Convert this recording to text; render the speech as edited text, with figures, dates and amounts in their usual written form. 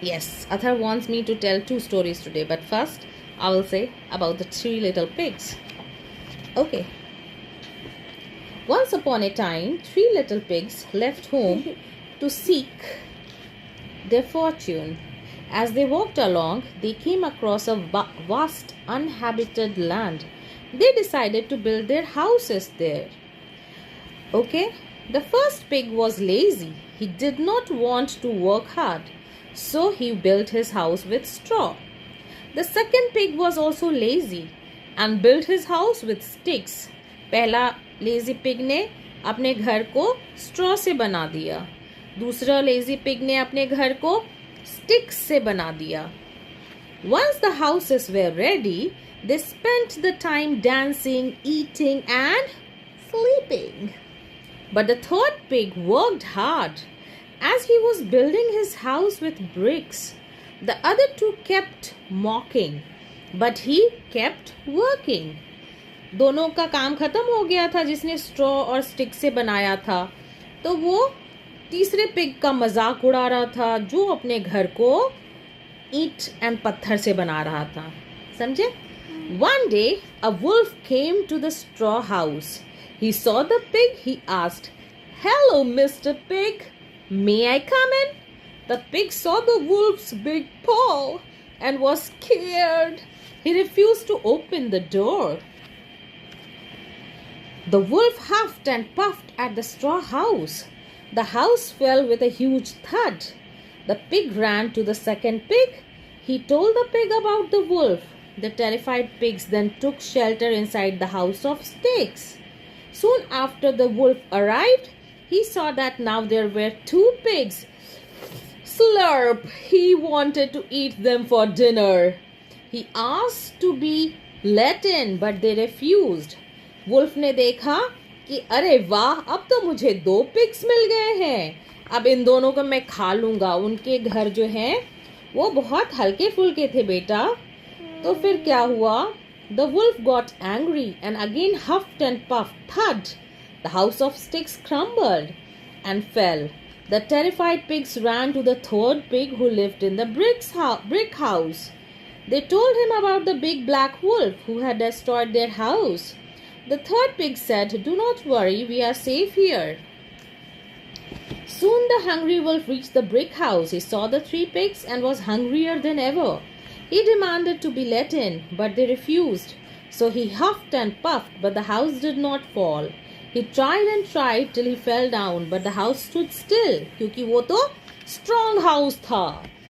Yes, Athar wants me to tell two stories today, but first I will say about the three little pigs. Okay. Once upon a time, three little pigs left home to seek their fortune. As they walked along, they came across a vast uninhabited land. They decided to build their houses there. Okay, the first pig was lazy. He did not want to work hard, so he built his house with straw. The second pig was also lazy and built his house with sticks. पहला lazy pig ने अपने घर को straw से बना दिया. दूसरा lazy pig ने अपने घर को स्टिक्स से बना दिया. Once the houses were ready, they spent the time dancing, eating and sleeping. But the third pig worked hard. As he was building his house with bricks, the other two kept mocking, but he kept working. दोनों का काम खत्म हो गया था. जिसने straw और stick से बनाया था, तो वो तीसरे पिग का मजाक उड़ा रहा था, जो अपने घर को ईंट एंड पत्थर से बना रहा था. समझे? One day, a wolf came to the straw house. He saw the pig. He asked, "Hello, Mr. Pig. May I come in?" The pig saw the wolf's big paw and was scared. He refused to open the door. The wolf huffed and puffed at the straw house. The house fell with a huge thud. The pig ran to the second pig. He told the pig about the wolf. The terrified pigs then took shelter inside the house of sticks. Soon after the wolf arrived, he saw that now there were two pigs. Slurp! He wanted to eat them for dinner. He asked to be let in, but they refused. Wolf ने देखा कि अरे वाह, अब तो मुझे दो pigs मिल गए हैं. अब इन दोनों को मैं खा लूंगा. उनके घर जो हैं वो बहुत हल्के फुल्के थे बेटा. तो फिर क्या हुआ? The wolf got angry and again huffed and puffed. Thud! The house of sticks crumbled and fell. The terrified pigs ran to the third pig who lived in the brick house. They told him about the big black wolf who had destroyed their house. The third pig said, "Do not worry, we are safe here." Soon the hungry wolf reached the brick house. He saw the three pigs and was hungrier than ever. He demanded to be let in, but they refused. So he huffed and puffed, but the house did not fall. He tried and tried till he fell down, but the house stood still, क्योंकि वो तो strong house था.